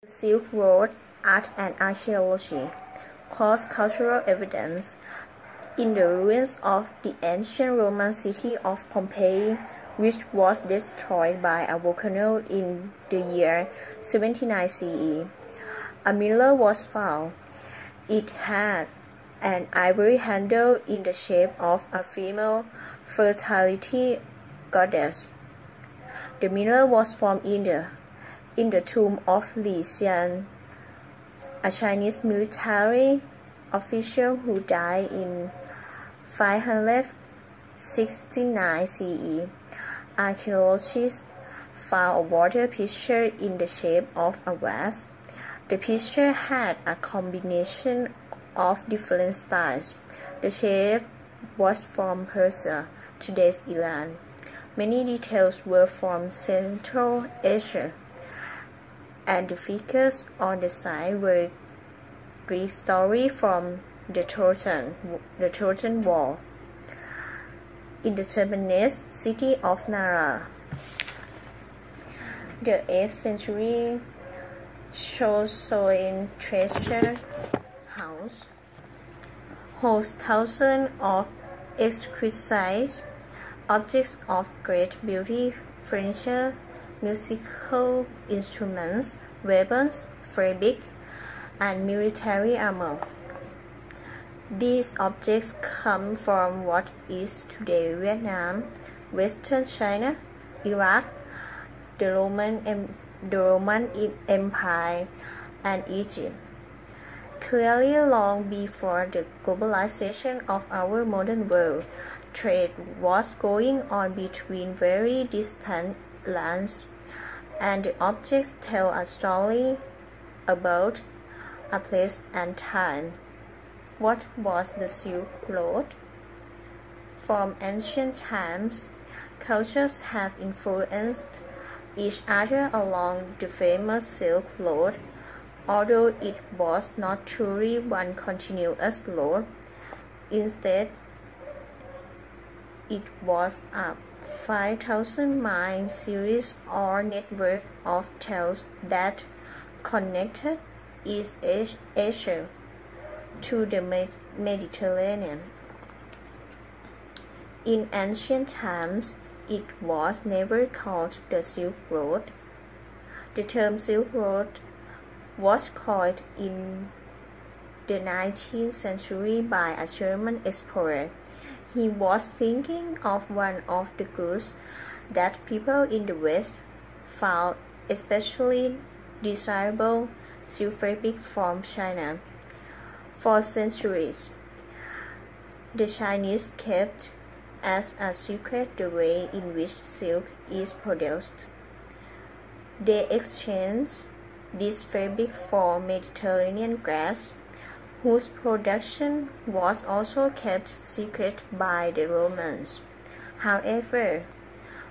Silk Road, Art and Archaeology. Cross-cultural evidence. In the ruins of the ancient Roman city of Pompeii, which was destroyed by a volcano in the year 79 CE, a mirror was found. It had an ivory handle in the shape of a female fertility goddess. The mirror was found in the tomb of Li Xian, a Chinese military official who died in 569 CE. Archaeologists found a water pitcher in the shape of a vase. The pitcher had a combination of different styles. The shape was from Persia, today's Iran. Many details were from Central Asia, and the figures on the side were Greek stories from the Trojan War. In the Japanese city of Nara, the 8th century Chosoin treasure house holds thousands of exquisite objects of great beauty, furniture, musical instruments, weapons, fabric, and military armor. These objects come from what is today Vietnam, Western China, Iraq, the Roman Empire, and Egypt. Clearly, long before the globalization of our modern world, trade was going on between very distant lands, and the objects tell a story about a place and time. What was the Silk Road? From ancient times, cultures have influenced each other along the famous Silk Road, although it was not truly one continuous road. Instead, it was a 5,000-mile series or network of trails that connected East Asia to the Mediterranean. In ancient times, it was never called the Silk Road. The term Silk Road was coined in the 19th century by a German explorer. He was thinking of one of the goods that people in the West found especially desirable, silk fabric from China. For centuries, the Chinese kept as a secret the way in which silk is produced. They exchanged this fabric for Mediterranean grass, whose production was also kept secret by the Romans. However,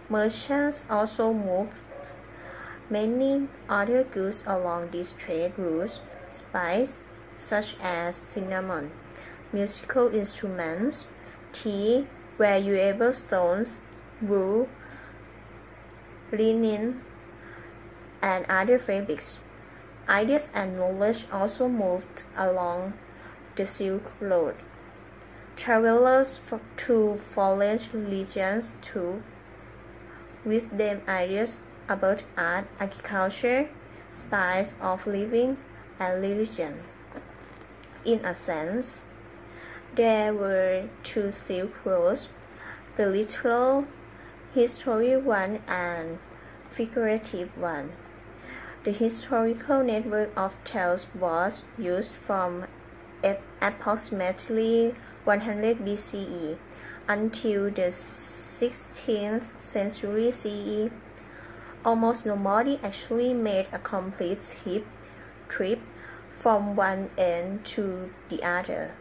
merchants also moved many other goods along these trade routes: spices such as cinnamon, musical instruments, tea, valuable stones, wool, linen, and other fabrics. Ideas and knowledge also moved along the Silk Road. Travelers to foreign regions took with them ideas about art, agriculture, styles of living, and religion. In a sense, there were two Silk Roads, the literal, historic one, and figurative one. The historical network of trails was used from approximately 100 BCE until the 16th century CE. Almost nobody actually made a complete trip from one end to the other.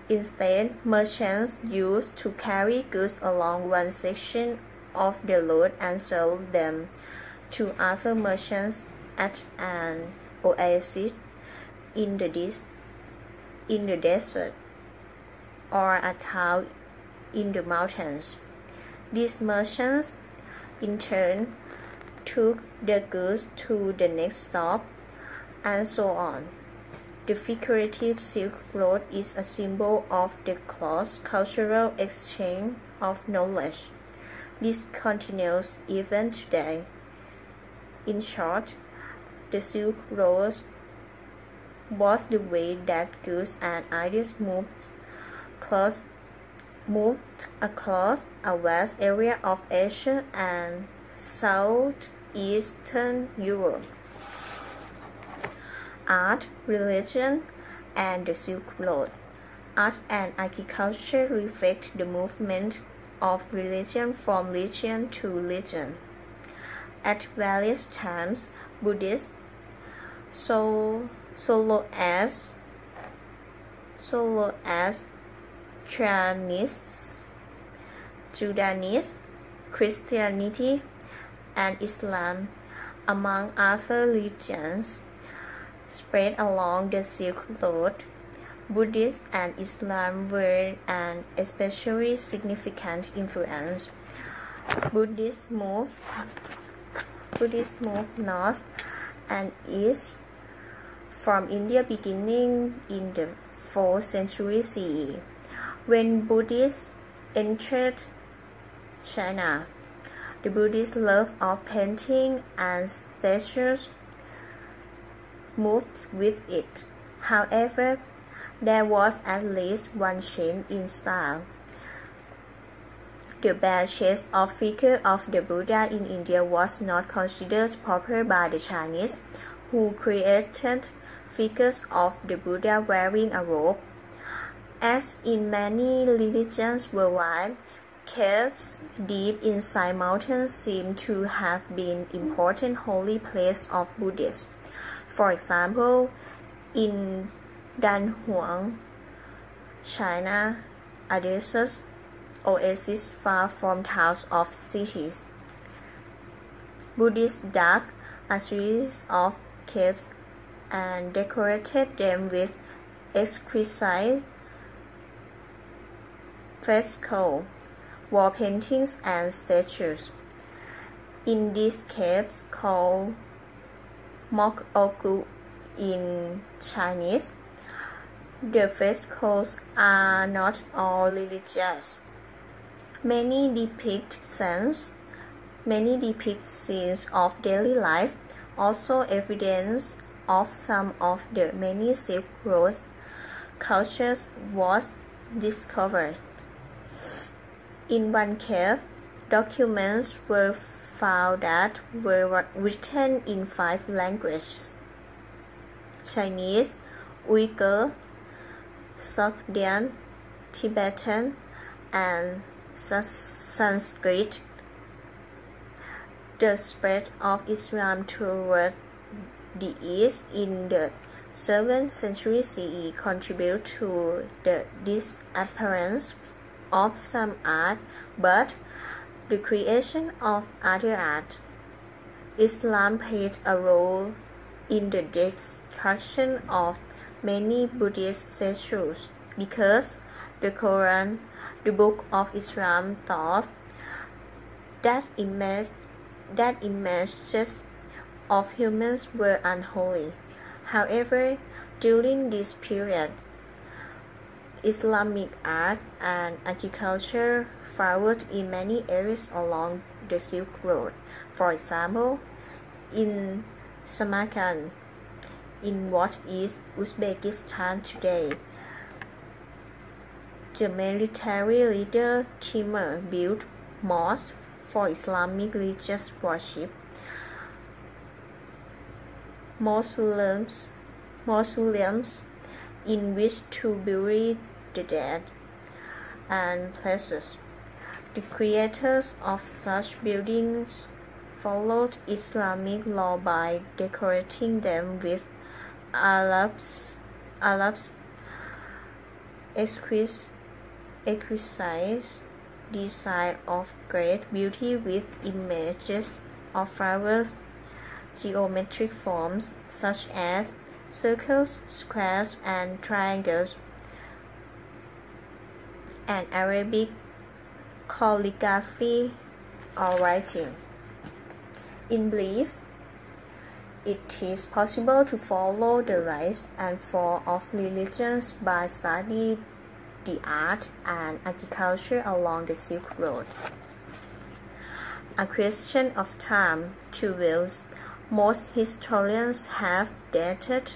Instead, merchants used to carry goods along one section of the road and sold them to other merchants at an oasis in the desert or a town in the mountains. These merchants, in turn, took the goods to the next stop, and so on. The figurative Silk Road is a symbol of the close cultural exchange of knowledge. This continues even today. In short, the Silk Road was the way that goods and ideas moved across a vast area of Asia and Southeastern Europe. Art, religion, and the Silk Road. Art and architecture reflect the movement of religion from region to region. At various times, Buddhists, so as Judaism, Christianity, and Islam, among other religions, spread along the Silk Road. Buddhism and Islam were an especially significant influence. Buddhists moved north and east from India beginning in the 4th century CE. When Buddhists entered China, the Buddhist love of painting and statues moved with it. However, there was at least one change in style. The bare-chest of figure of the Buddha in India was not considered proper by the Chinese, who created figures of the Buddha wearing a robe. As in many religions worldwide, caves deep inside mountains seem to have been important holy places of Buddhists. For example, in Danhuang, China, a desert oasis far from towns of cities, Buddhists dug a series of caves and decorated them with exquisite frescoes, wall paintings, and statues. In these caves, called Mokoku in Chinese, the frescoes are not all religious. Many depict scenes of daily life, also evidence of some of the many Silk Road cultures was discovered. In one cave, documents were found that were written in 5 languages: Chinese, Uyghur, Sogdian, Tibetan, and Sanskrit. The spread of Islam toward the East in the 7th century CE contributed to the disappearance of some art, but the creation of other art. Islam played a role in the destruction of many Buddhist statues because the Quran, the book of Islam, taught that images of humans were unholy. However, during this period, Islamic art and architecture flourished in many areas along the Silk Road. For example, in Samarkand, in what is Uzbekistan today, the military leader Timur built mosques for Islamic religious worship, mausoleums in which to bury the dead, and places. The creators of such buildings followed Islamic law by decorating them with Alauds, exquisite design of great beauty with images of flowers, geometric forms such as circles, squares, and triangles, and Arabic calligraphy or writing. In brief, it is possible to follow the rise and fall of religions by studying the art and agriculture along the Silk Road. A question of time to will. Most historians have dated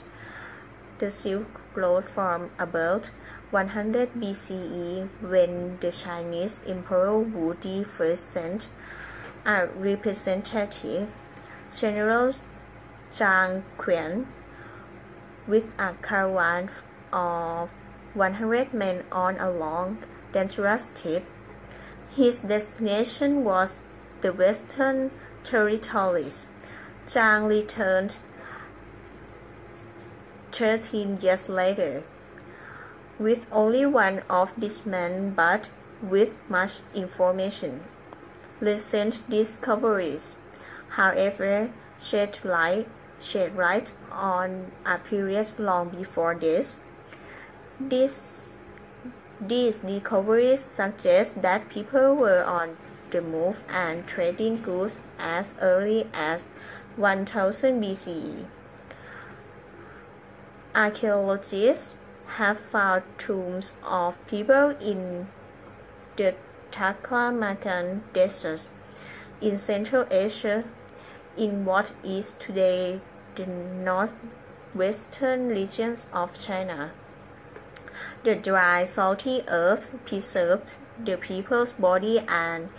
the Silk Road from about 100 BCE, when the Chinese Emperor Wu Di first sent a representative, General Zhang Quan, with a caravan of 100 men on a long, dangerous trip. His destination was the Western Territories. Zhang returned 13 years later, with only one of these men, but with much information. Recent discoveries, however, shed light on a period long before this. These discoveries suggest that people were on the move and trading goods as early as 1000 BCE. Archaeologists have found tombs of people in the Taklamakan Desert in Central Asia, in what is today the northwestern regions of China. The dry, salty earth preserved the people's body and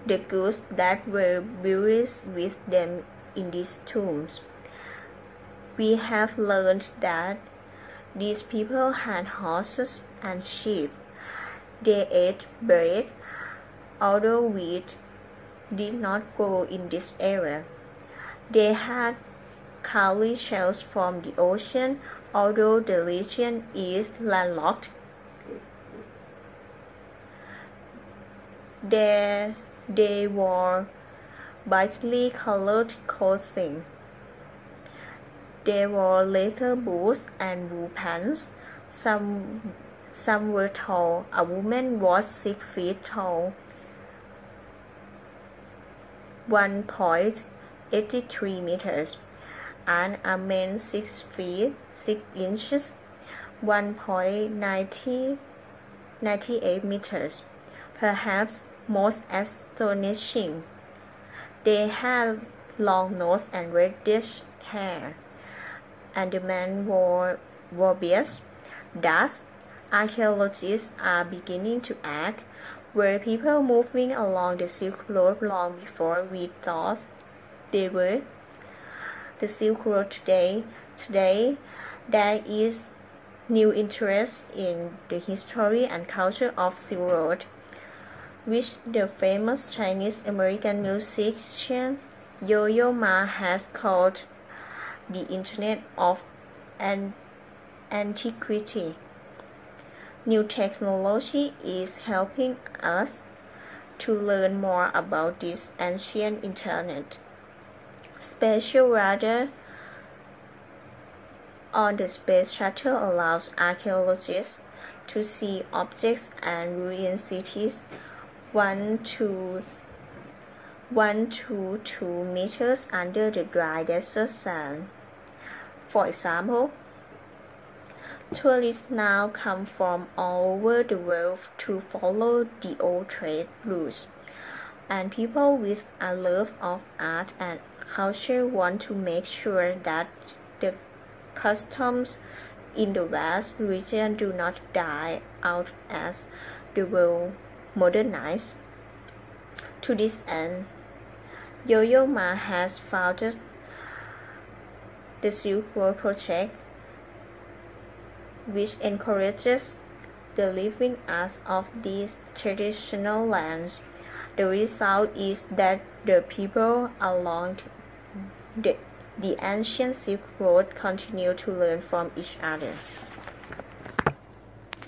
the goods that were buried with them in these tombs. We have learned that these people had horses and sheep. They ate bread, although wheat did not grow in this area. They had cowrie shells from the ocean, although the region is landlocked. They wore brightly colored clothing. They wore leather boots and wool pants. Some were tall. A woman was 6 feet tall, 1.83 meters, and a man 6 feet 6 inches, 1.98 meters. Perhaps most astonishing, they had long nose and reddish hair, and the man wore beards. Thus, archaeologists are beginning to ask, were people moving along the Silk Road long before we thought they were? The Silk Road today, there is new interest in the history and culture of Silk Road, which the famous Chinese-American musician Yo-Yo Ma has called the Internet of Antiquity. New technology is helping us to learn more about this ancient Internet. Special radar on the space shuttle allows archaeologists to see objects and ruined cities 1 to 2 meters under the dry desert sand. For example, tourists now come from all over the world to follow the old trade routes, and people with a love of art and culture want to make sure that the customs in the vast region do not die out as the world modernizes. To this end, Yo-Yo Ma has founded the Silk Road Project, which encourages the living arts of these traditional lands. The result is that the people along the ancient Silk Road continue to learn from each other.